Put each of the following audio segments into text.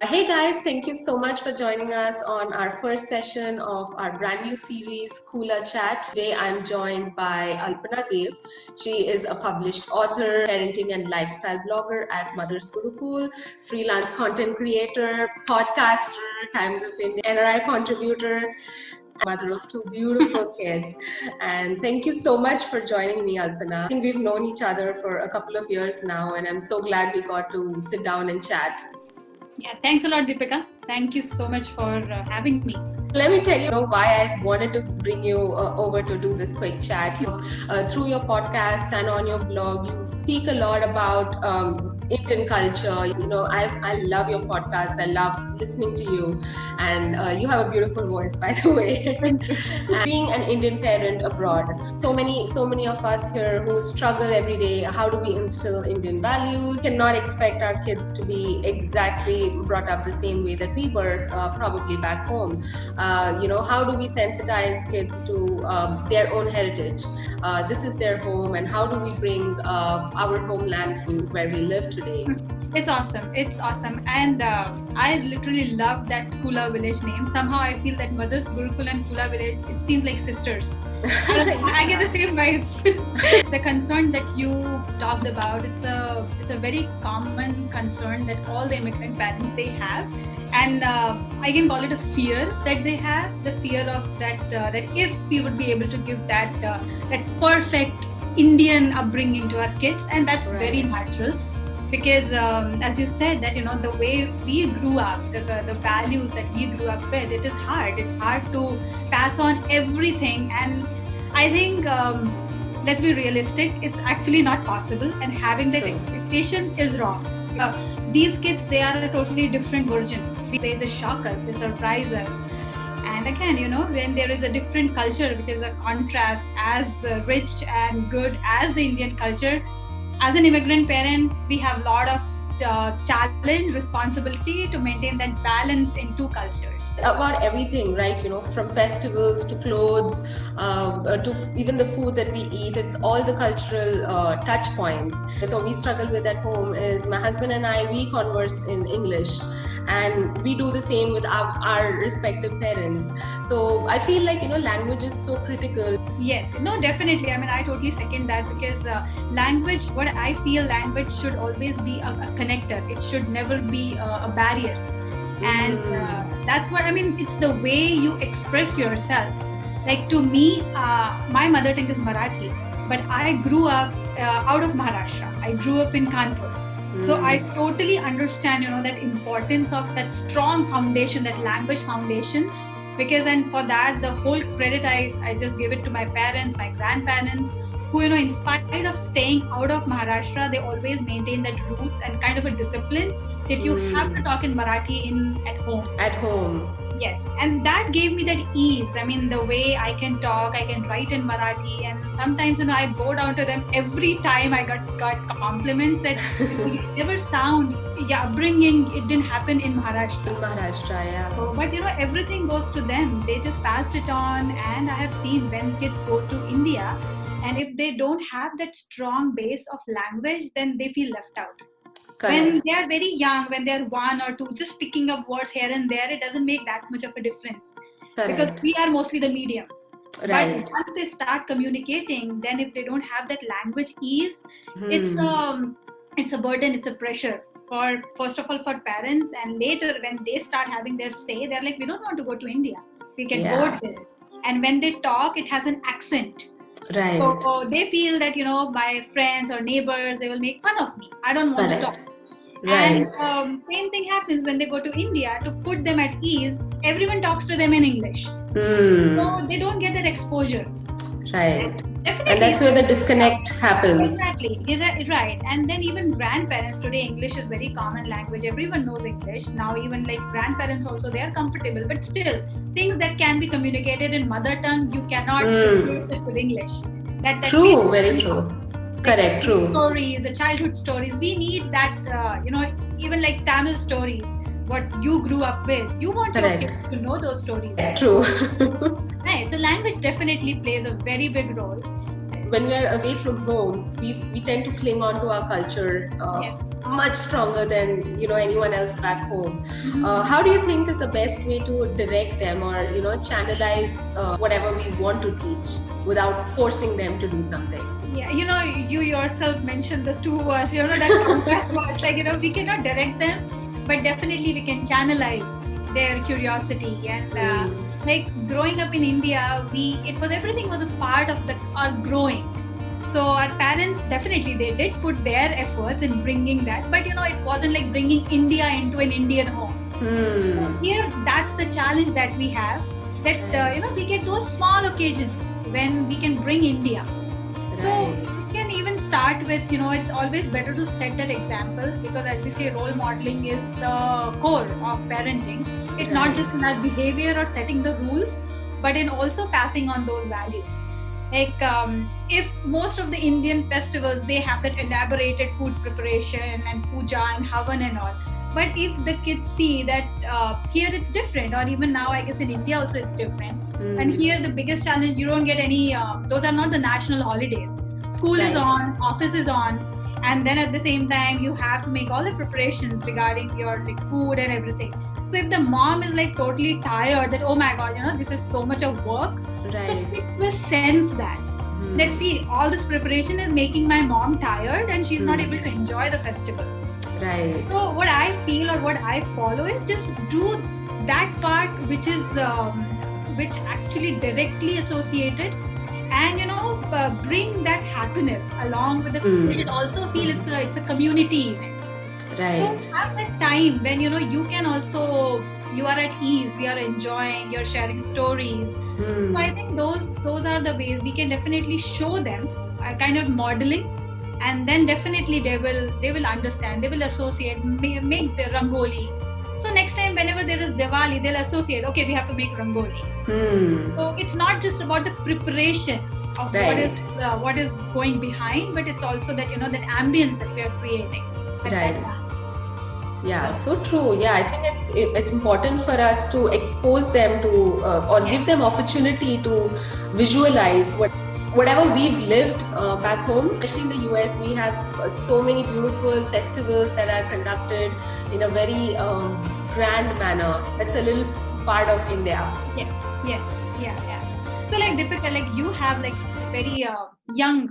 Hey guys, thank you so much for joining us on our first session of our brand new series, Kula Chat. Today I'm joined by Alpana Dev. She is a published author, parenting and lifestyle blogger at Mother's Gurukul, freelance content creator, podcaster, Times of India, NRI contributor, mother of two beautiful kids. And thank you so much for joining me, Alpana. I think we've known each other for a couple of years now, and I'm so glad we got to sit down and chat. Yeah, thanks a lot, Deepika. Thank you so much for having me. Let me tell you why I wanted to bring you over to do this quick chat. Through your podcasts and on your blog, you speak a lot about Indian culture. I love your podcast. I love listening to you, and you have a beautiful voice, by the way. Being an Indian parent abroad, so many of us here who struggle every day. How do we instill Indian values? Cannot expect our kids to be exactly brought up the same way that we were probably back home. How do we sensitize kids to their own heritage? This is their home, and how do we bring our homeland food where we live today? It's awesome. And I literally love that Kula village name. Somehow I feel that Mother's Gurukul and Kula village, it seems like sisters. I get the same vibes. The concern that you talked about, it's a very common concern that all the immigrant parents they have, and I can call it a fear that they have, the fear of that if we would be able to give that perfect Indian upbringing to our kids, and that's right. Very natural. Because as you said that the way we grew up, the values that we grew up with, it is hard. It's hard to pass on everything, and I think let's be realistic. It's actually not possible, and having that expectation is wrong. These kids, they are a totally different version. They just shock us, they surprise us. And again, when there is a different culture, which is a contrast as rich and good as the Indian culture, as an immigrant parent, we have a lot of challenge, responsibility to maintain that balance in two cultures. About everything, right? From festivals to clothes, to even the food that we eat, it's all the cultural touch points. What we struggle with at home is my husband and I, we converse in English. And we do the same with our respective parents. So I feel like, language is so critical. Yes, no, definitely. I mean, I totally second that, because language, what I feel, language should always be a connector. It should never be a barrier. And that's what, I mean, it's the way you express yourself. Like to me, my mother tongue is Marathi, but I grew up out of Maharashtra. I grew up in Kanpur. So I totally understand, that importance of that strong foundation, that language foundation, because, and for that, the whole credit I just give it to my parents, my grandparents, who, in spite of staying out of Maharashtra, they always maintain that roots and kind of a discipline that you have to talk in Marathi at home. At home. Yes, and that gave me that ease. I mean, the way I can talk, I can write in Marathi, and sometimes, I bow down to them every time I got compliments that never sound, upbringing, it didn't happen in Maharashtra. In Maharashtra, yeah. So, but everything goes to them. They just passed it on, and I have seen when kids go to India, and if they don't have that strong base of language, then they feel left out. Correct. When they are very young, when they are 1 or 2, just picking up words here and there, it doesn't make that much of a difference. Correct. Because we are mostly the medium. Right. But once they start communicating, then if they don't have that language ease, it's a burden, it's a pressure. First of all, for parents, and later when they start having their say, they're like, we don't want to go to India. We can go there. And when they talk, it has an accent. Right. So they feel that, my friends or neighbors, they will make fun of me. I don't want to talk. Right. And same thing happens when they go to India. To put them at ease, everyone talks to them in English. So they don't get that exposure. Right. Definitely. And that's where the disconnect happens. Exactly. Right. And then even grandparents, today English is very common language. Everyone knows English. Now even like grandparents also, they are comfortable. But still, things that can be communicated in mother tongue, you cannot replace it with English. That true, very true. Correct, true. Stories, the childhood stories. We need that, even like Tamil stories, what you grew up with. You want your kids to know those stories. True. Right. So language definitely plays a very big role. When we are away from home, we tend to cling on to our culture much stronger than anyone else back home. How do you think is the best way to direct them, or channelize whatever we want to teach without forcing them to do something? Yeah, you yourself mentioned the two words, that combat words. Like, we cannot direct them, but definitely we can channelize their curiosity. And like growing up in India, everything was a part of our growing. So our parents, definitely they did put their efforts in bringing that, but it wasn't like bringing India into an Indian home. So here, that's the challenge that we have, that we get those small occasions when we can bring India. So we can even start with, it's always better to set that example, because as we say, role modeling is the core of parenting. It's not just in our behavior or setting the rules, but in also passing on those values. Like if most of the Indian festivals, they have that elaborated food preparation and puja and havan and all. But if the kids see that here it's different, or even now I guess in India also it's different. And here the biggest challenge, you don't get any, those are not the national holidays. School is on, office is on, and then at the same time you have to make all the preparations regarding your like food and everything. So if the mom is like totally tired that, oh my god, this is so much of work, so kids will sense that. Let's see, all this preparation is making my mom tired and she's not able to enjoy the festival. Right. So what I feel or what I follow is just do that part which is which actually directly associated, and bring that happiness along with the. You should also feel it's a community event. Right. So have that time when you can also, you are at ease, you are enjoying, you're sharing stories. So I think those are the ways we can definitely show them a kind of modeling, and then definitely they will understand, they will associate, make the rangoli. So next time whenever there is Diwali, they'll associate, okay, we have to make rangoli. So it's not just about the preparation of what is going behind, but it's also that that ambience that we are creating. Yeah, so true. Yeah, I think it's important for us to expose them to or give them opportunity to visualize whatever we've lived back home. Especially in the US, we have so many beautiful festivals that are conducted in a very grand manner. That's a little part of India. Yes, yeah. So like Deepika, like you have like very young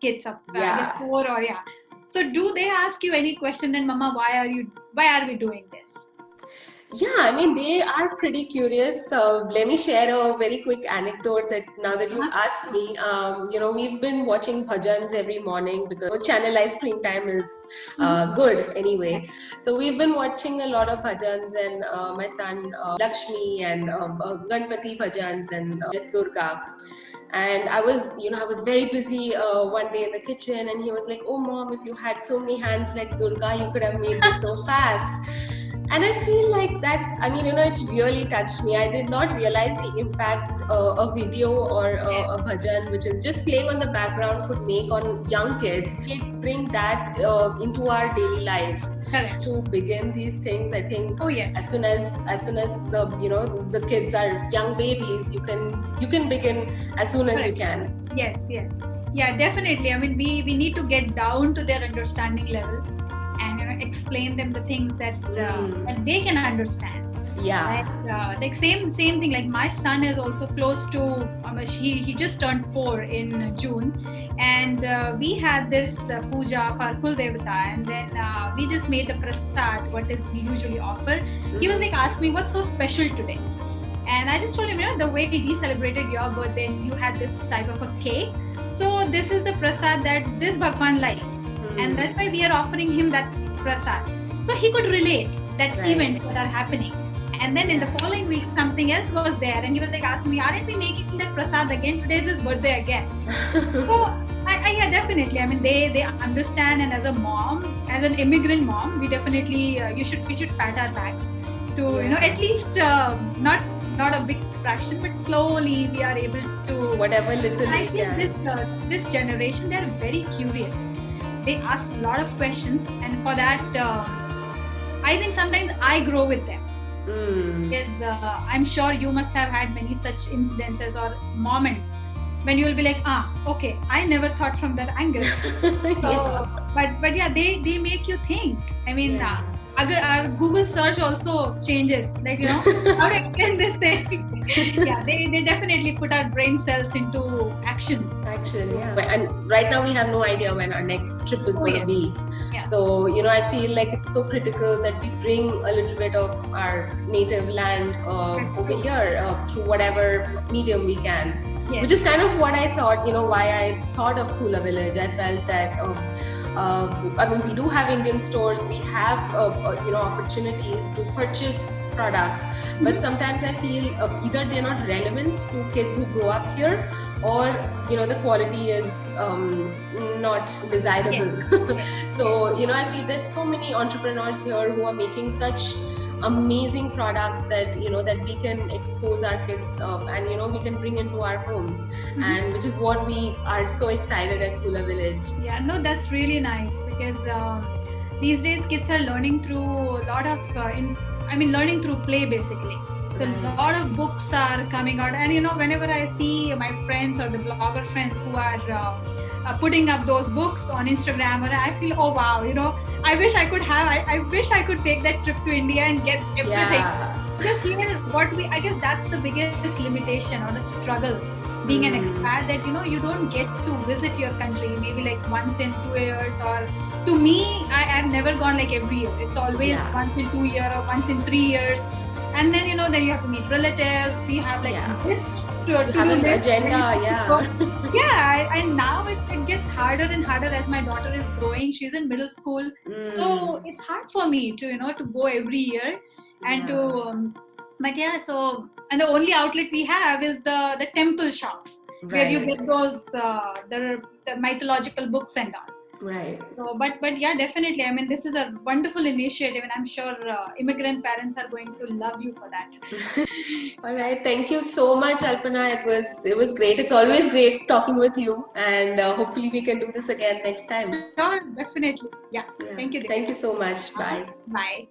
kids of 4 or So do they ask you any question then, Mama, why are we doing this? Yeah, I mean, they are pretty curious. Let me share a very quick anecdote that now that you've asked me, we've been watching bhajans every morning because channelized screen time is good anyway. So we've been watching a lot of bhajans, and my son Lakshmi and Ganpati bhajans and just Durga. And I was very busy one day in the kitchen, and he was like, "Oh mom, if you had so many hands like Durga, you could have made this so fast." And I feel like that, I mean, it really touched me. I did not realize the impact a video or a bhajan, which is just playing on the background, could make on young kids. We bring that into our daily life. Correct. To begin these things. I think as soon as the kids are young babies, you can begin as soon as you can. Yes. Yeah, definitely. I mean, we need to get down to their understanding level and explain them the things that they can understand. Yeah. Like same thing. Like my son is also close to. He just turned 4 in June, and we had this puja for Kul Devata, and then we just made the prasad. What is we usually offer? He was like, ask me what's so special today, and I just told him, the way we celebrated your birthday, and you had this type of a cake. So this is the prasad that this Bhagwan likes, and that's why we are offering him that prasad. So he could relate that events that are happening. And then in the following week, something else was there, and he was like asking me, aren't we making that prasad again? Today's his birthday again. So yeah, definitely. I mean, they understand, and as a mom, as an immigrant mom, we definitely we should pat our backs to at least not a big fraction, but slowly we are able to whatever little I we think can. This generation, they're very curious. They ask a lot of questions, and for that, I think sometimes I grow with them. Because I'm sure you must have had many such incidences or moments when you will be like, okay, I never thought from that angle. So, but yeah, they make you think. I mean, our Google search also changes, like, you know, how to explain this thing. Yeah, they definitely put our brain cells into action. And right now we have no idea when our next trip is going to be. So, you know, I feel like it's so critical that we bring a little bit of our native land over here through whatever medium we can. Which is kind of what I thought, you know, why I thought of Kula Village. I felt that, I mean, we do have Indian stores, we have, you know, opportunities to purchase products, but sometimes I feel either they're not relevant to kids who grow up here, or, you know, the quality is not desirable. So, you know, I feel there's so many entrepreneurs here who are making such amazing products that, you know, that we can expose our kids and, you know, we can bring into our homes, and which is what we are so excited at Kula Village. Yeah, no, that's really nice, because these days kids are learning through a lot of learning through play, basically. So a lot of books are coming out, and, you know, whenever I see my friends or the blogger friends who are putting up those books on Instagram, and I feel, oh wow, you know, I wish I could take that trip to India and get everything. Because here, I guess that's the biggest limitation or the struggle being an expat, that, you know, you don't get to visit your country maybe like once in 2 years, or to me, I've never gone like every year. It's always once in 2 years or once in 3 years. And then, you know, then you have to meet relatives, we have like this to have an agenda, and now it gets harder and harder as my daughter is growing. She's in middle school, so it's hard for me to, you know, to go every year and to but so, and the only outlet we have is the temple shops, where you get those the mythological books and all. So, but yeah, definitely. I mean, this is a wonderful initiative, and I'm sure immigrant parents are going to love you for that. All right, thank you so much, Alpana. It was great. It's always great talking with you, and hopefully we can do this again next time. Sure, definitely. Yeah. Thank you. Thank you so much. Bye. Bye.